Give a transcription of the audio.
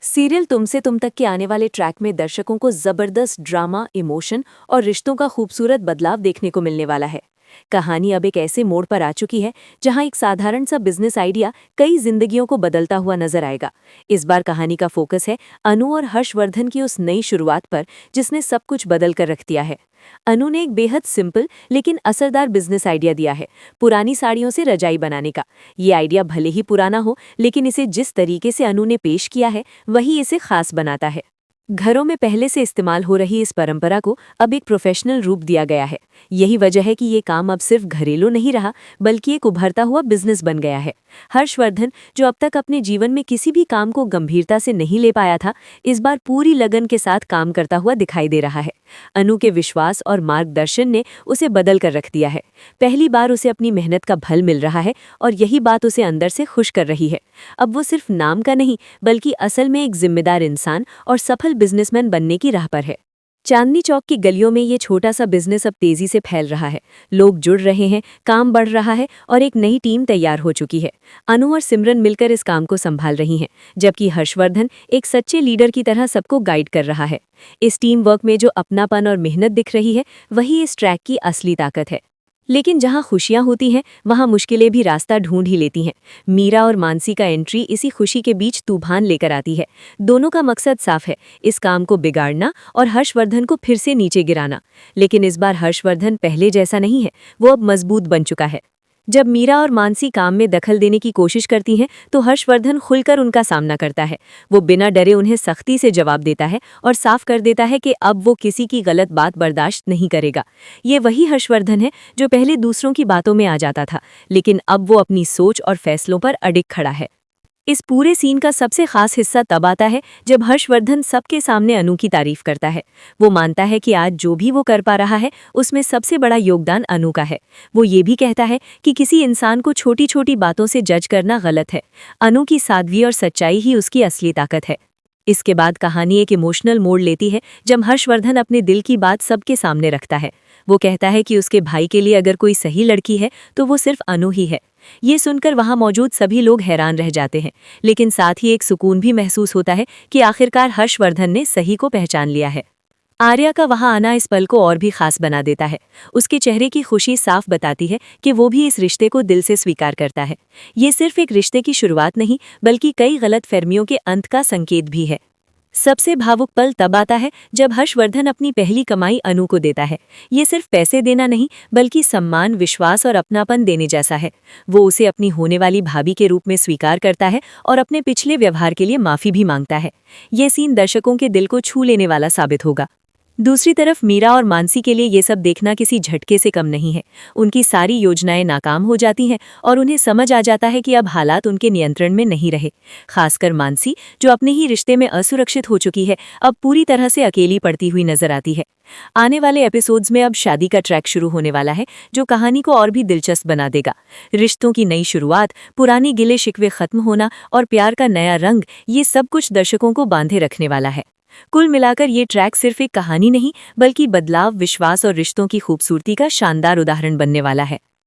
Serial तुमसे तुम तक के आने वाले ट्रैक में दर्शकों को जबरदस्त ड्रामा, इमोशन और रिश्तों का खूबसूरत बदलाव देखने को मिलने वाला है। कहानी अब एक ऐसे मोड़ पर आ चुकी है जहां एक साधारण सा बिजनेस आइडिया कई जिंदगियों को बदलता हुआ नजर आएगा। इस बार कहानी का फोकस है अनु और हर्षवर्धन की उस नई शुरुआत पर जिसने सब कुछ बदल कर रख दिया है। अनु ने एक बेहद सिंपल लेकिन असरदार बिजनेस आइडिया दिया है, पुरानी साड़ियों से रजाई बनाने का। ये आइडिया भले ही पुराना हो, लेकिन इसे जिस तरीके से अनु ने पेश किया है वही इसे खास बनाता है। घरों में पहले से इस्तेमाल हो रही इस परंपरा को अब एक प्रोफेशनल रूप दिया गया है। यही वजह है कि ये काम अब सिर्फ घरेलू नहीं रहा, बल्कि एक उभरता हुआ बिजनेस बन गया है। हर्षवर्धन, जो अब तक अपने जीवन में किसी भी काम को गंभीरता से नहीं ले पाया था, इस बार पूरी लगन के साथ काम करता हुआ दिखाई दे रहा है। अनु के विश्वास और मार्गदर्शन ने उसे बदल कर रख दिया है। पहली बार उसे अपनी मेहनत का फल मिल रहा है और यही बात उसे अंदर से खुश कर रही है। अब वो सिर्फ नाम का नहीं, बल्कि असल में एक जिम्मेदार इंसान और सफल बिजनेसमैन बनने की राह पर है। चांदनी चौक की गलियों में ये छोटा सा बिजनेस अब तेजी से फैल रहा है। लोग जुड़ रहे हैं, काम बढ़ रहा है और एक नई टीम तैयार हो चुकी है। अनु और सिमरन मिलकर इस काम को संभाल रही हैं, जबकि हर्षवर्धन एक सच्चे लीडर की तरह सबको गाइड कर रहा है। इस टीम वर्क में जो अपनापन और मेहनत दिख रही है, वही इस ट्रैक की असली ताकत है। लेकिन जहां खुशियां होती हैं, वहां मुश्किलें भी रास्ता ढूंढ ही लेती हैं। मीरा और मानसी का एंट्री इसी खुशी के बीच तूफान लेकर आती है। दोनों का मकसद साफ है, इस काम को बिगाड़ना और हर्षवर्धन को फिर से नीचे गिराना। लेकिन इस बार हर्षवर्धन पहले जैसा नहीं है, वो अब मजबूत बन चुका है। जब मीरा और मानसी काम में दखल देने की कोशिश करती हैं, तो हर्षवर्धन खुलकर उनका सामना करता है। वो बिना डरे उन्हें सख्ती से जवाब देता है और साफ कर देता है कि अब वो किसी की गलत बात बर्दाश्त नहीं करेगा। ये वही हर्षवर्धन है जो पहले दूसरों की बातों में आ जाता था, लेकिन अब वो अपनी सोच और फैसलों पर अडिग खड़ा है। इस पूरे सीन का सबसे खास हिस्सा तब आता है जब हर्षवर्धन सबके सामने अनु की तारीफ करता है। वो मानता है कि आज जो भी वो कर पा रहा है, उसमें सबसे बड़ा योगदान अनु का है। वो ये भी कहता है कि किसी इंसान को छोटी छोटी बातों से जज करना गलत है। अनु की सादगी और सच्चाई ही उसकी असली ताकत है। इसके बाद कहानी एक इमोशनल मोड़ लेती है जब हर्षवर्धन अपने दिल की बात सबके सामने रखता है। वो कहता है कि उसके भाई के लिए अगर कोई सही लड़की है तो वो सिर्फ अनु ही है। ये सुनकर वहां मौजूद सभी लोग हैरान रह जाते हैं, लेकिन साथ ही एक सुकून भी महसूस होता है कि आखिरकार हर्षवर्धन ने सही को पहचान लिया है। आर्या का वहां आना इस पल को और भी खास बना देता है। उसके चेहरे की खुशी साफ बताती है कि वो भी इस रिश्ते को दिल से स्वीकार करता है। ये सिर्फ एक रिश्ते की शुरुआत नहीं, बल्कि कई गलतफहमियों के अंत का संकेत भी है। सबसे भावुक पल तब आता है जब हर्षवर्धन अपनी पहली कमाई अनु को देता है। ये सिर्फ पैसे देना नहीं, बल्कि सम्मान, विश्वास और अपनापन देने जैसा है। वो उसे अपनी होने वाली भाभी के रूप में स्वीकार करता है और अपने पिछले व्यवहार के लिए माफी भी मांगता है। ये सीन दर्शकों के दिल को छू लेने वाला साबित होगा। दूसरी तरफ मीरा और मानसी के लिए ये सब देखना किसी झटके से कम नहीं है। उनकी सारी योजनाएं नाकाम हो जाती हैं और उन्हें समझ आ जाता है कि अब हालात उनके नियंत्रण में नहीं रहे। खासकर मानसी, जो अपने ही रिश्ते में असुरक्षित हो चुकी है, अब पूरी तरह से अकेली पड़ती हुई नजर आती है। आने वाले एपिसोड्स में अब शादी का ट्रैक शुरू होने वाला है, जो कहानी को और भी दिलचस्प बना देगा। रिश्तों की नई शुरुआत, पुरानी गिले शिकवे खत्म होना और प्यार का नया रंग, ये सब कुछ दर्शकों को बांधे रखने वाला है। कुल मिलाकर ये ट्रैक सिर्फ एक कहानी नहीं, बल्कि बदलाव, विश्वास और रिश्तों की खूबसूरती का शानदार उदाहरण बनने वाला है।